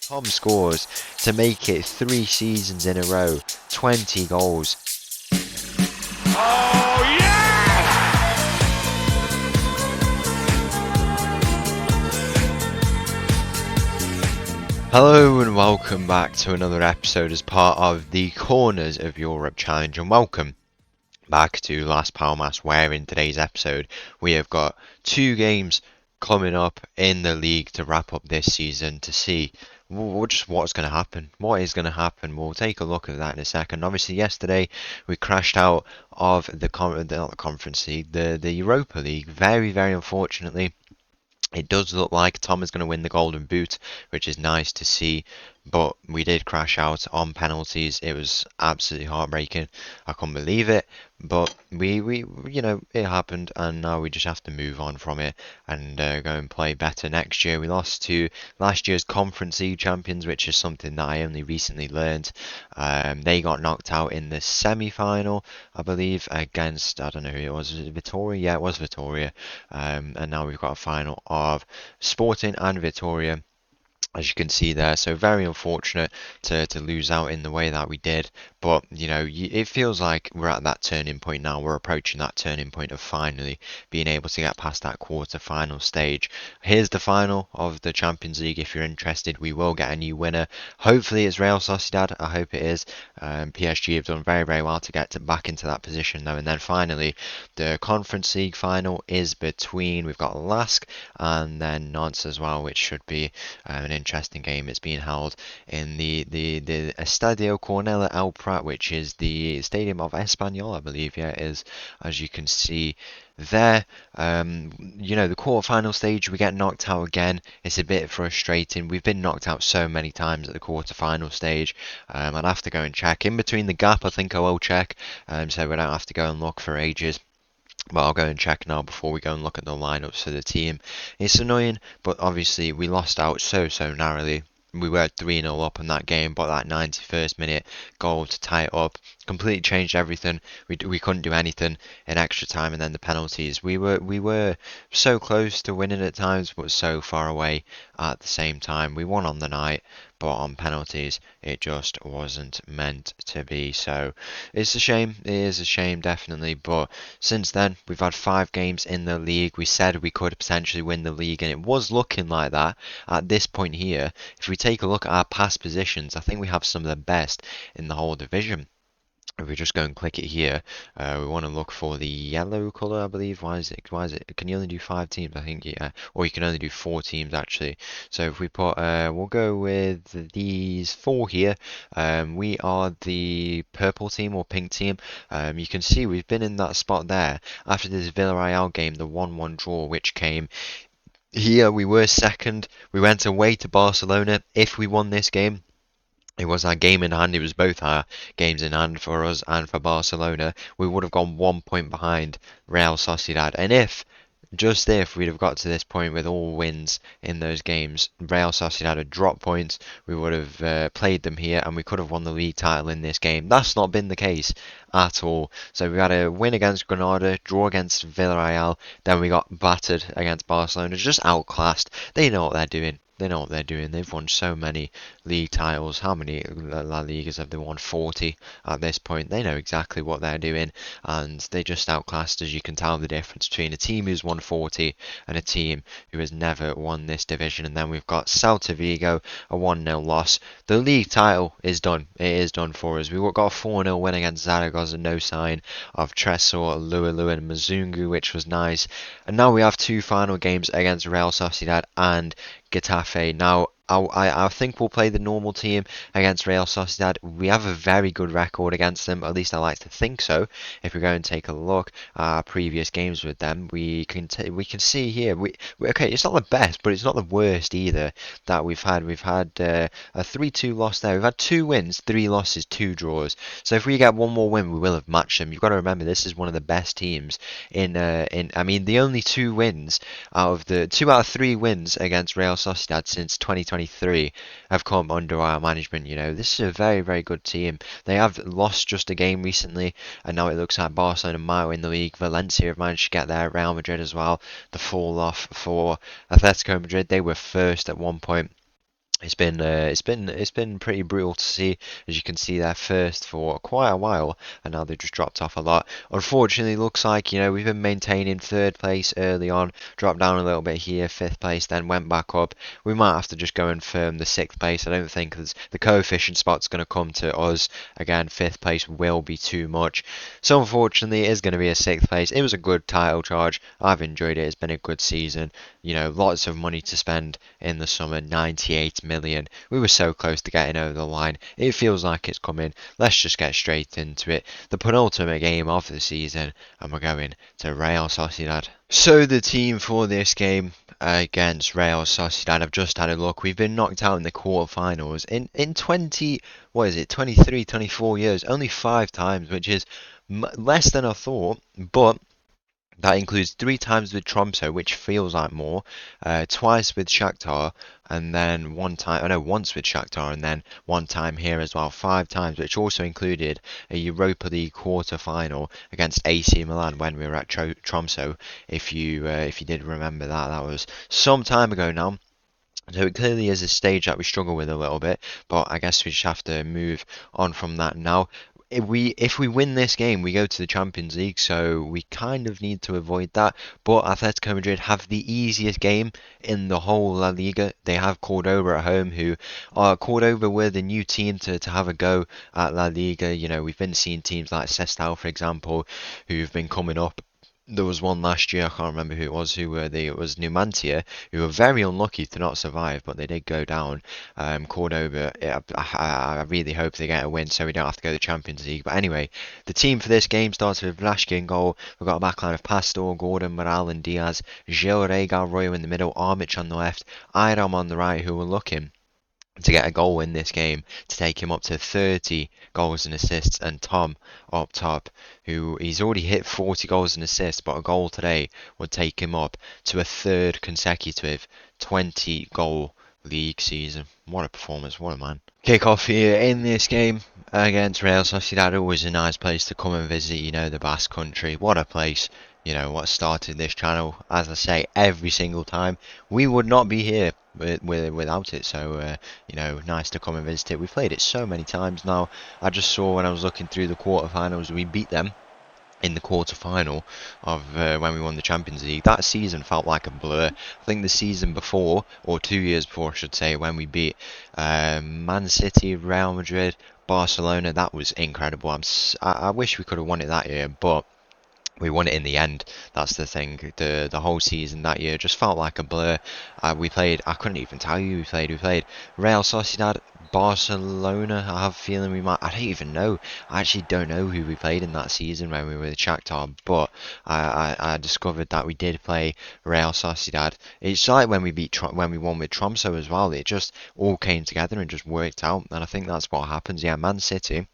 Tom scores to make it 3 seasons in a row, 20 goals. Oh, yes! Hello and welcome back to another episode as part of the Corners of Europe Challenge, and welcome back to Las Palmas, where in today's episode we have got 2 games coming up in the league to wrap up this season to see just what's going to happen. What is going to happen? We'll take a look at that in a second. Obviously, yesterday we crashed out of the not the Conference League, the Europa League. Very, very unfortunately. It does look like Tom is going to win the Golden Boot, which is nice to see, but we did crash out on penalties. It was absolutely heartbreaking. I couldn't believe it, but it happened, and now we just have to move on from it and go and play better next year. We lost to last year's Conference League champions, which is something that I only recently learned. They got knocked out in the semi-final, I believe, against, I don't know who it was it Vittoria? Yeah, it was Vittoria. And now we've got a final of Sporting and Vittoria, as you can see there. So very unfortunate to lose out in the way that we did, but it feels like we're at that turning point now. We're approaching that turning point of finally being able to get past that quarter-final stage. Here's the final of the Champions League. If you're interested, we will get a new winner. Hopefully it's Real Sociedad. I hope it is. PSG have done very, very well to get back into that position though. And then finally, the Conference League final is between, we've got Lask and then Nantes as well, which should be an interesting game. It's being held in the Estadio Cornella El Prat, which is the stadium of Espanyol, I believe. Yeah, it is, as you can see there. The quarter-final stage, we get knocked out again. It's a bit frustrating. We've been knocked out so many times at the quarter-final stage. I'd have to go and check. In between the gap, I think I will check, so we don't have to go and look for ages. But I'll go and check now before we go and look at the lineups for the team. It's annoying, but obviously we lost out so narrowly. We were 3-0 up in that game, but that 91st minute goal to tie it up completely changed everything. We couldn't do anything in extra time, and then the penalties. We were so close to winning at times, but so far away at the same time. We won on the night, but on penalties it just wasn't meant to be. So it's a shame. It is a shame, definitely. But since then we've had 5 games in the league. We said we could potentially win the league, and it was looking like that at this point here. If we take a look at our past positions, I think we have some of the best in the whole division. If we just go and click it here, we want to look for the yellow color, I believe. Why is it? Can you only do 5 teams? I think, yeah. Or you can only do 4 teams, actually. So if we put, we'll go with these 4 here. We are the purple team or pink team. You can see we've been in that spot there after this Villarreal game, the 1-1 draw, which came here. We were second. We went away to Barcelona. If we won this game, it was our game in hand. It was both our games in hand for us and for Barcelona. We would have gone 1 point behind Real Sociedad. And just if we'd have got to this point with all wins in those games, Real Sociedad had dropped points, we would have played them here and we could have won the league title in this game. That's not been the case at all. So we had a win against Granada, draw against Villarreal, then we got battered against Barcelona, just outclassed. They know what they're doing. They know what they're doing. They've won so many league titles. How many La Ligas have they won? 40 at this point. They know exactly what they're doing, and they just outclassed, as you can tell, the difference between a team who's won 40 and a team who has never won this division. And then we've got Celta Vigo, a 1-0 loss. The league title is done. It is done for us. We got a 4-0 win against Zaragoza. No sign of Tresor, Lualu and Mazungu, which was nice. And now we have 2 final games against Real Sociedad and Getafe. Now, I think we'll play the normal team against Real Sociedad. We have a very good record against them, at least I like to think so. If we go and take a look at our previous games with them, we can see here. Okay, it's not the best, but it's not the worst either that we've had. We've had a 3-2 loss there. We've had 2 wins, 3 losses, 2 draws. So if we get one more win, we will have matched them. You've got to remember, this is one of the best teams I mean, the only 2 wins out of the 2 out of 3 wins against Real Sociedad since 2023 have come under our management. This is a very, very good team. They have lost just a game recently, and now it looks like Barcelona might win the league. Valencia have managed to get there. Real Madrid as well. The fall off for Atletico Madrid. They were first at one point. It's been pretty brutal to see. As you can see, they're first for quite a while, and now they've just dropped off a lot. Unfortunately, looks like we've been maintaining third place early on, dropped down a little bit here, fifth place, then went back up. We might have to just go and firm the sixth place. I don't think the coefficient spot's going to come to us again. Fifth place will be too much, so unfortunately, it is going to be a sixth place. It was a good title charge. I've enjoyed it. It's been a good season. Lots of money to spend in the summer, 98 million. We were so close to getting over the line. It feels like it's coming. Let's just get straight into it. The penultimate game of the season, and we're going to Real Sociedad. So the team for this game against Real Sociedad, I've just had a look. We've been knocked out in the quarterfinals in 20, what is it, 23, 24 years, only 5 times, which is less than I thought, but that includes 3 times with Tromso, which feels like more, twice with Shakhtar, and then once with Shakhtar, and then 1 time here as well, 5 times, which also included a Europa League quarter-final against AC Milan when we were at Tromso. If you did remember that, that was some time ago now. So it clearly is a stage that we struggle with a little bit, but I guess we just have to move on from that now. If we win this game, we go to the Champions League, so we kind of need to avoid that. But Atletico Madrid have the easiest game in the whole La Liga. They have Cordoba at home, who are Cordoba were the new team to have a go at La Liga. We've been seeing teams like Sestao, for example, who've been coming up. There was one last year, I can't remember who it was, it was Numancia, who were very unlucky to not survive, but they did go down. Cordoba, I really hope they get a win so we don't have to go to the Champions League. But anyway, the team for this game starts with Vlašky in goal. We've got a backline of Pastor, Gordon, Moral and Diaz, Gil, Regal, Royo in the middle, Armic on the left, Iram on the right, who were looking to get a goal in this game to take him up to 30 goals and assists, and Tom up top, who he's already hit 40 goals and assists, but a goal today would take him up to a third consecutive 20 goal league season. What a performance, what a man. Kick off here in this game against Real Sociedad. Always a nice place to come and visit, the Basque Country. What a place. What started this channel, as I say, every single time. We would not be here without it, so nice to come and visit it. We've played it so many times now. I just saw when I was looking through the quarterfinals, we beat them in the quarterfinal of when we won the Champions League. That season felt like a blur. I think the season before, or 2 years before I should say, when we beat Man City, Real Madrid, Barcelona, that was incredible. I wish we could have won it that year, but we won it in the end. That's the thing. The whole season that year just felt like a blur. We played. I couldn't even tell you who we played. We played Real Sociedad, Barcelona. I have a feeling we might. I don't even know. I actually don't know who we played in that season when we were with Shakhtar. But I discovered that we did play Real Sociedad. It's like when we won with Tromso as well. It just all came together and just worked out. And I think that's what happens. Yeah, Man City.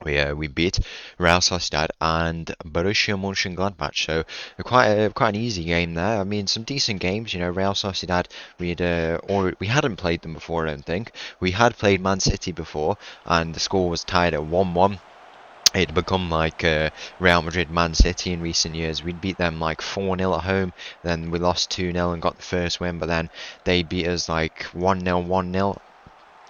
We beat Real Sociedad and Borussia Mönchengladbach, so quite an easy game there. I mean, some decent games. Real Sociedad, we hadn't played them before. I don't think we had played Man City before, and the score was tied at 1-1. It'd become like Real Madrid, Man City in recent years. We'd beat them like 4-0 at home, then we lost 2-0 and got the first win, but then they beat us like 1-0, 1-0.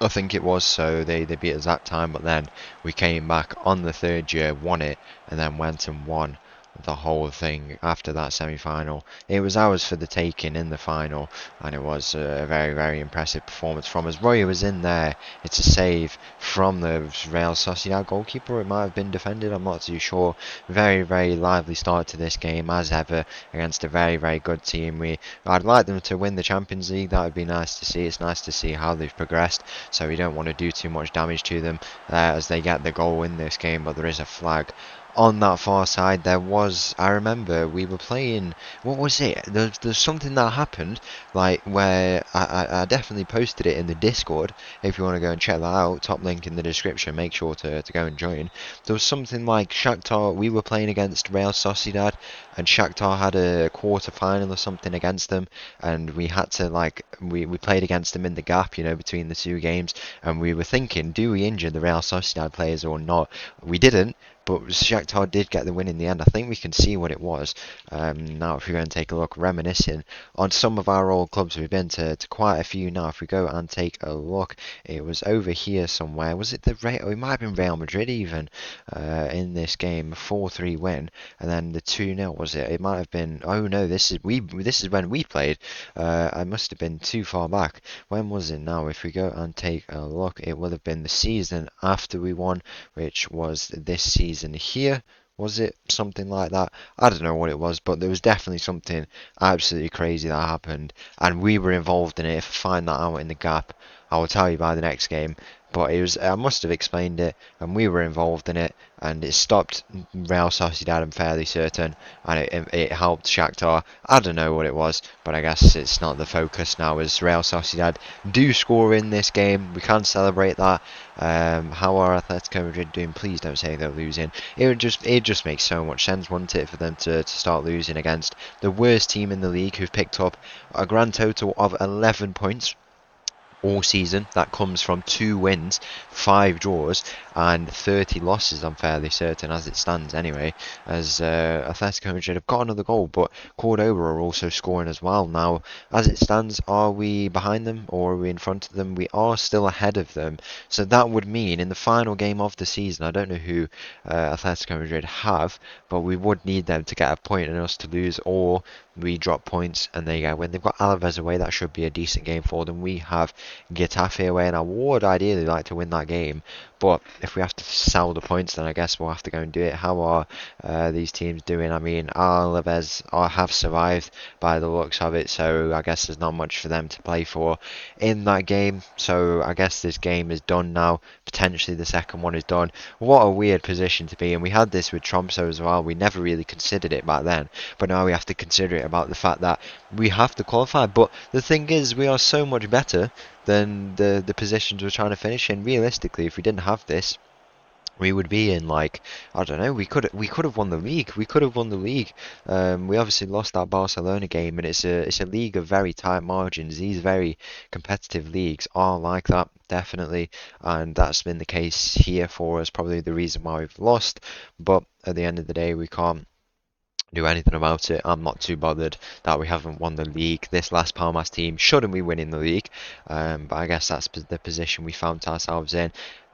I think it was, so they beat us that time, but then we came back on the third year, won it, and then went and won the whole thing after that semi-final. It was ours for the taking in the final, and it was a very, very impressive performance from us. Royo was in there. It's a save from the Real Sociedad goalkeeper. It might have been defended, I'm not too sure. Very, very lively start to this game, as ever, against a very, very good team. I'd like them to win the Champions League. That would be nice to see. It's nice to see how they've progressed, so we don't want to do too much damage to them as they get the goal in this game, but there is a flag on that far side. I remember we were playing, what was it? There's something that happened, like where I definitely posted it in the Discord. If you want to go and check that out, top link in the description, make sure to go and join. There was something like Shakhtar, we were playing against Real Sociedad, and Shakhtar had a quarter final or something against them, and we had to we played against them in the gap, between the two games, and we were thinking, do we injure the Real Sociedad players or not? We didn't, but Shakhtar did get the win in the end. I think we can see what it was. Now, if we go and take a look, reminiscing on some of our old clubs, we've been to quite a few now. If we go and take a look, it was over here somewhere. Was it the Real? It might have been Real Madrid even in this game, 4-3 win, and then the 2-0 was it? It might have been. Oh no, this is when we played. I must have been too far back. When was it now? If we go and take a look, it would have been the season after we won, which was this season here. Was it something like that? I don't know what it was, but there was definitely something absolutely crazy that happened, and we were involved in it. If I find that out in the gap, I will tell you by the next game. But it was, I must have explained it, and we were involved in it, and it stopped Real Sociedad, I'm fairly certain, and it helped Shakhtar. I don't know what it was, but I guess it's not the focus now, as Real Sociedad do score in this game. We can celebrate that. How are Atletico Madrid doing? Please don't say they're losing. It just makes so much sense, wouldn't it, for them to start losing against the worst team in the league, who've picked up a grand total of 11 points all season. That comes from 2 wins, 5 draws, and 30 losses, I'm fairly certain, as it stands anyway, as Atletico Madrid have got another goal, but Cordoba are also scoring as well. Now, as it stands, are we behind them, or are we in front of them? We are still ahead of them, so that would mean in the final game of the season, I don't know who Atletico Madrid have, but we would need them to get a point and us to lose, or we drop points and they get when they've got Alaves away. That should be a decent game for them. We have Getafe away, and I would ideally like to win that game, but if we have to sell the points, then I guess we'll have to go and do it. How are these teams doing? I mean, Alaves have survived by the looks of it, so I guess there's not much for them to play for in that game, so I guess this game is done now. Potentially the second one is done. What a weird position to be in. We had this with Tromso as well. We never really considered it back then, but now we have to consider it about the fact that we have to qualify. But the thing is, we are so much better than the positions we're trying to finish in. Realistically, if we didn't have this, we would be in, like, I don't know, we could have won the league. We could have won the league. We obviously lost that Barcelona game, and it's a league of very tight margins. These very competitive leagues are like that, definitely, and that's been the case here for us. Probably the reason why we've lost, but at the end of the day, we can't do anything about it. I'm not too bothered that we haven't won the league. This last Palmas team shouldn't be winning the league, but I guess that's the position we found ourselves in.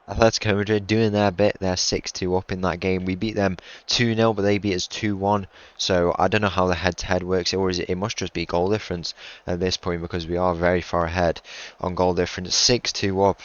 Atletico Madrid doing their bit. They're 6-2 up in that game. We beat them 2-0, but they beat us 2-1. So I don't know how the head-to-head works, or is it must just be goal difference at this point, because we are very far ahead on goal difference. 6-2 up.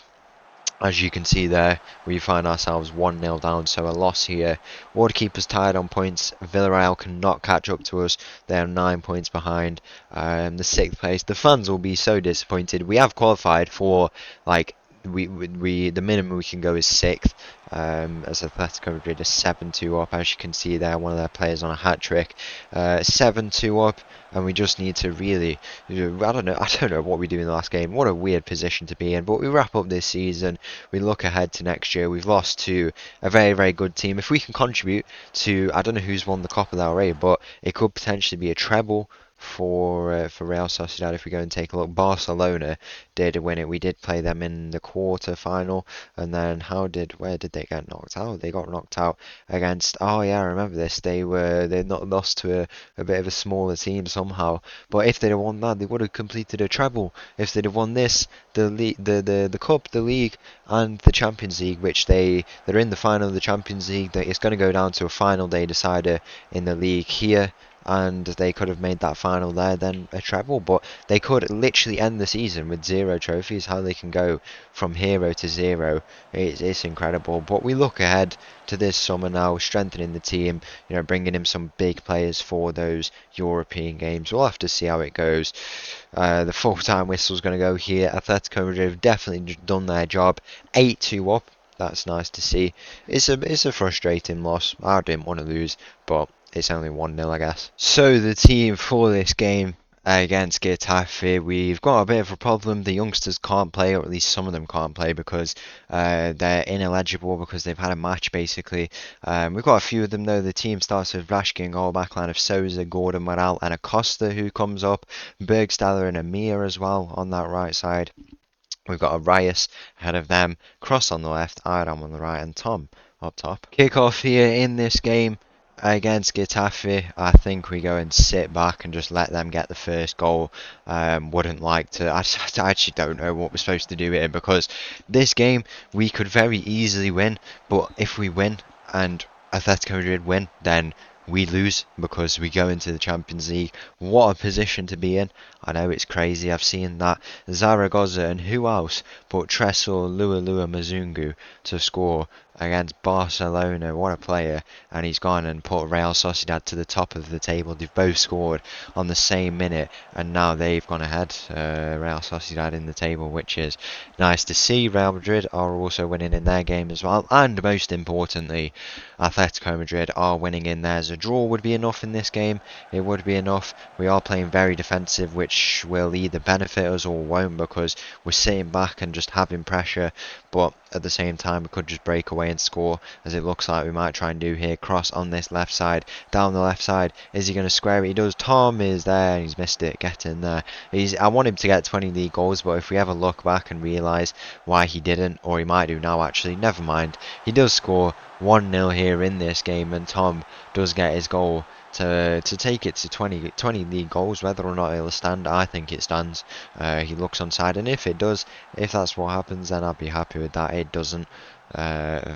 As you can see there, we find ourselves 1-0 down, so a loss here. Would keep us tied on points. Villarreal cannot catch up to us. They are 9 points behind the 6th place. The fans will be so disappointed. We have qualified for, like, we the minimum we can go is 6th, as Atletico Madrid is 7-2 up, as you can see there, one of their players on a hat-trick, 7-2 up, and we just need to really, I don't know what we do in the last game. What a weird position to be in, but we wrap up this season, we look ahead to next year. We've lost to a very, very good team. If we can contribute to, I don't know who's won the Copa del Rey, but it could potentially be a treble for Real Sociedad. If we go and take a look, Barcelona did win it. We did play them in the quarter final, and then where did they get knocked out? They got knocked out against, oh yeah, I remember this. They not lost to a bit of a smaller team somehow. But if they'd have won that, they would have completed a treble. If they'd have won this, the cup, the league, and the Champions League, which they're in the final of the Champions League. It's going to go down to a final day decider in the league here, and they could have made that final there, then a treble, but they could literally end the season with 0 trophies. How they can go from hero to 0, it's incredible. But we look ahead to this summer now, strengthening the team, bringing in some big players for those European games. We'll have to see how it goes. The full-time whistle's going to go here. Atletico Madrid have definitely done their job. 8-2 up. That's nice to see. It's a frustrating loss. I didn't want to lose, but it's only 1-0, I guess. So the team for this game against Getafe, we've got a bit of a problem. The youngsters can't play, or at least some of them can't play, because they're ineligible because they've had a match, basically. We've got a few of them, though. The team starts with Rashkin in goal, backline of Souza, Gordon, Moral, and Acosta, who comes up. Bergstaller and Amir as well on that right side. We've got Arias ahead of them, Cross on the left, Iram on the right, and Tom up top. Kick off here in this game against Getafe. I think we go and sit back and just let them get the first goal. Wouldn't like to. I actually don't know what we're supposed to do here, because this game we could very easily win, but if we win and Atletico Madrid win, then we lose because we go into the Champions League. What a position to be in. I know it's crazy. I've seen that Zaragoza and who else but Tresor Lua Mazungu to score against Barcelona. What a player. And he's gone and put Real Sociedad to the top of the table. They've both scored on the same minute, and now they've gone ahead, Real Sociedad in the table, which is nice to see. Real Madrid are also winning in their game as well, and most importantly, Atletico Madrid are winning in theirs. A draw would be enough in this game. It would be enough. We are playing very defensive, which will either benefit us or won't, because we're sitting back and just having pressure, but at the same time we could just break away and score, as it looks like we might try and do here. Cross on this left side, down the left side. Is he going to square it? He does. Tom is there, and he's missed it. Get in there. I want him to get 20 league goals, but if we ever look back and realise why he didn't, or he might do now actually, never mind. He does score 1-0 here in this game, and Tom does get his goal to take it to 20 league goals. Whether or not it'll stand, I think it stands. He looks onside, and if it does, if that's what happens, then I'll be happy with that. It doesn't.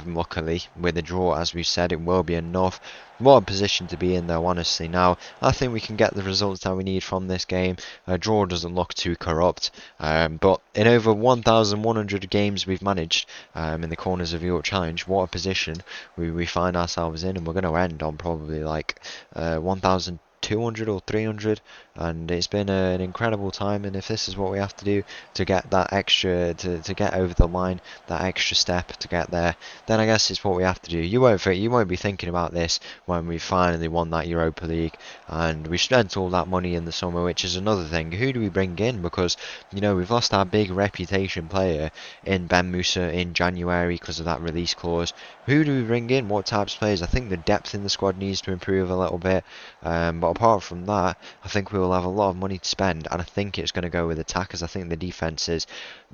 Luckily, with a draw, as we said, it will be enough. What a position to be in, though, honestly. Now, I think we can get the results that we need from this game. A draw doesn't look too corrupt, but in over 1,100 games we've managed in the corners of Europe Challenge, what a position we find ourselves in, and we're going to end on probably like 1,200 or 300, and it's been an incredible time. And if this is what we have to do to get that extra, to get over the line, that extra step to get there, then I guess it's what we have to do. You won't be thinking about this when we finally won that Europa League and we spent all that money in the summer, which is another thing. Who do we bring in? Because, you know, we've lost our big reputation player in Ben Musa in January because of that release clause. Who do we bring in? What types of players? I think the depth in the squad needs to improve a little bit, but apart from that, I think we will have a lot of money to spend, and I think it's going to go with attackers. I think the defense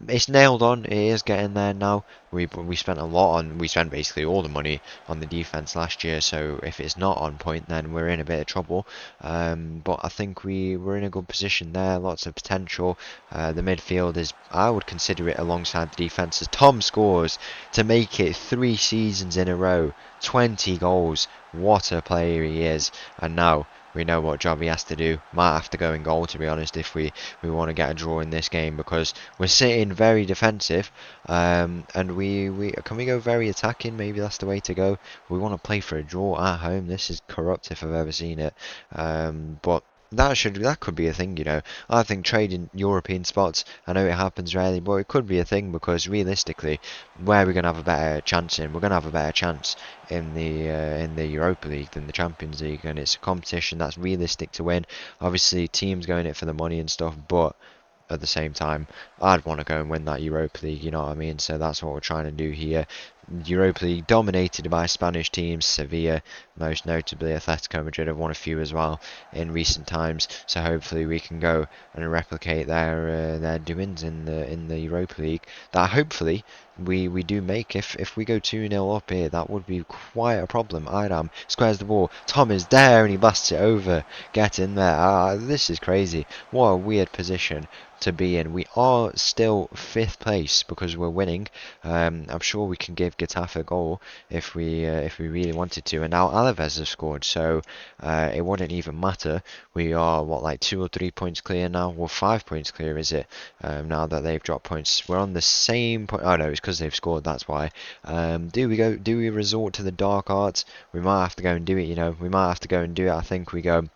it's nailed on. It is getting there now. We spent a lot on, we spent basically all the money on the defense last year, so if it's not on point, then we're in a bit of trouble. But I think we're in a good position there. Lots of potential. The midfield is, I would consider it alongside the defense, as Tom scores to make it 3 seasons in a row, 20 goals. What a player he is. And now we know what job he has to do. Might have to go in goal, to be honest, if we want to get a draw in this game, because we're sitting very defensive, and we can we go very attacking. Maybe that's the way to go. We want to play for a draw at home. This is corrupt if I've ever seen it, but that could be a thing, you know. I think trading European spots, I know it happens rarely, but it could be a thing, because realistically, where we're going to have a better chance in, we're going to have a better chance in the Europa League than the Champions League, and it's a competition that's realistic to win. Obviously, teams going it for the money and stuff, but at the same time, I'd want to go and win that Europa League, you know what I mean? So that's what we're trying to do here. Europa League dominated by Spanish teams. Sevilla, most notably. Atletico Madrid have won a few as well in recent times, so hopefully we can go and replicate their doings in the Europa League. That hopefully we do make. If we go 2-0 up here, that would be quite a problem. Iram squares the ball. Tom is there and he blasts it over. Get in there. This is crazy. What a weird position to be in. We are still 5th place because we're winning. I'm sure we can give Getafe a goal if we really wanted to, and now Alaves have scored, so it wouldn't even matter. We are like 2 or 3 points clear now. Well, 5 points clear is it, now that they've dropped points. We're on the same point. Oh no, it's because they've scored, that's why. Do we resort to the dark arts? We might have to go and do it, you know. We might have to go and do it. I think we go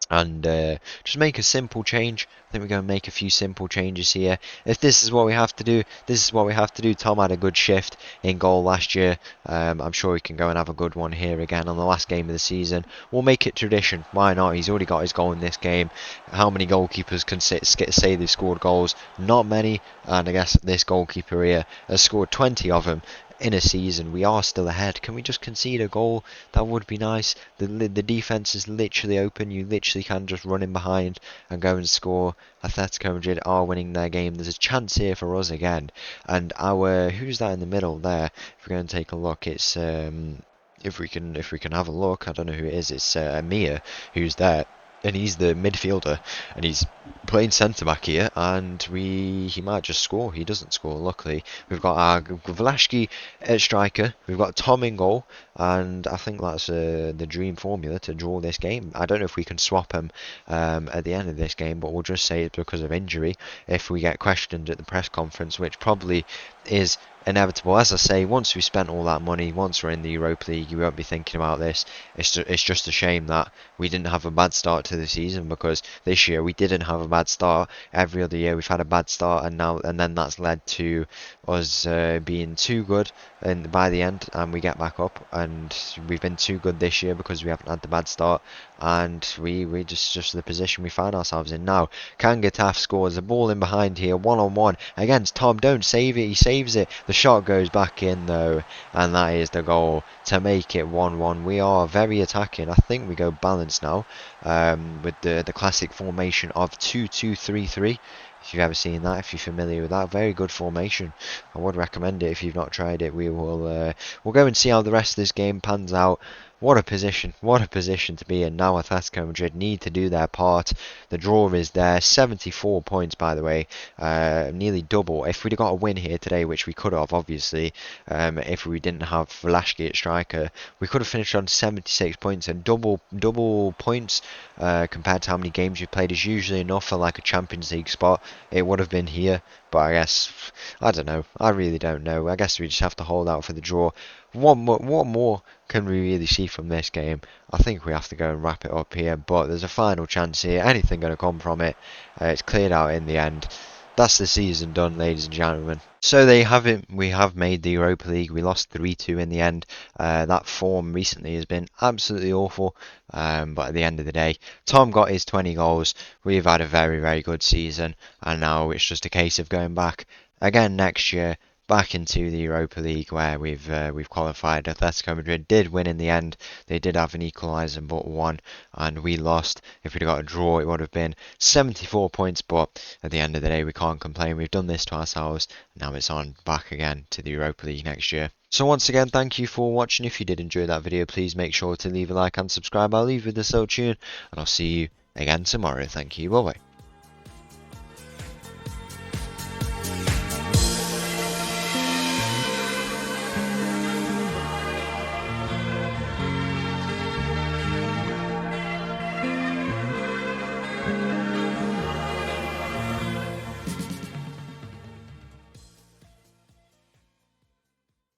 and just make a simple change. I think we're going to make a few simple changes here. If this is what we have to do, this is what we have to do. Tom had a good shift in goal last year. I'm sure he can go and have a good one here again on the last game of the season. We'll make it tradition. Why not? He's already got his goal in this game. How many goalkeepers can say they've scored goals? Not many. And I guess this goalkeeper here has scored 20 of them in a season. We are still ahead. Can we just concede a goal? That would be nice. The defense is literally open. You literally can just run in behind and go and score. Atletico Madrid are winning their game. There's a chance here for us again. And our who's that in the middle there? If we're going to take a look, it's if we can have a look, I don't know who it is. It's Amir who's there, and he's the midfielder, and he's playing centre back here, and he might just score. He doesn't score, luckily. We've got our Vlaški at striker, we've got Tom in goal, and I think that's the dream formula to draw this game. I don't know if we can swap him at the end of this game, but we'll just say it's because of injury if we get questioned at the press conference, which probably is inevitable. As I say, once we spent all that money, once we're in the Europa League, you won't be thinking about this. It's just a shame that we didn't have a bad start to the season, because this year we didn't have a bad start. Every other year we've had a bad start, and then that's led to us being too good and by the end, and we get back up, and we've been too good this year because we haven't had the bad start, and we just the position we find ourselves in now. Can Getafe scores a ball in behind here, one-on-one against Tom. Don't save it, he saves it. The shot goes back in though, and that is the goal to make it 1-1. We are very attacking. I think we go balanced now, with the classic formation of 2-2-3-3. If you've ever seen that, if you're familiar with that, very good formation. I would recommend it if you've not tried it. We'll go and see how the rest of this game pans out. What a position to be in. Now Atletico Madrid need to do their part. The draw is there, 74 points by the way, nearly double. If we'd have got a win here today, which we could have obviously, if we didn't have Vlaški at striker, we could have finished on 76 points, and double points compared to how many games we played is usually enough for like a Champions League spot. It would have been here, but I guess, I don't know, I really don't know. I guess we just have to hold out for the draw. What more can we really see from this game? I think we have to go and wrap it up here, but there's a final chance here. Anything going to come from it? It's cleared out in the end. That's the season done, ladies and gentlemen. So they have it. We have made the Europa League. We lost 3-2 in the end. That form recently has been absolutely awful. But at the end of the day, Tom got his 20 goals. We've had a very, very good season, and now it's just a case of going back again next year, back into the Europa League, where we've qualified. Atletico Madrid did win in the end. They did have an equaliser but won, and we lost. If we'd got a draw, it would have been 74 points, but at the end of the day we can't complain. We've done this to ourselves. Now it's on back again to the Europa League next year. So once again, thank you for watching. If you did enjoy that video, please make sure to leave a like and subscribe. I'll leave you with this little tune, and I'll see you again tomorrow. Thank you, bye bye.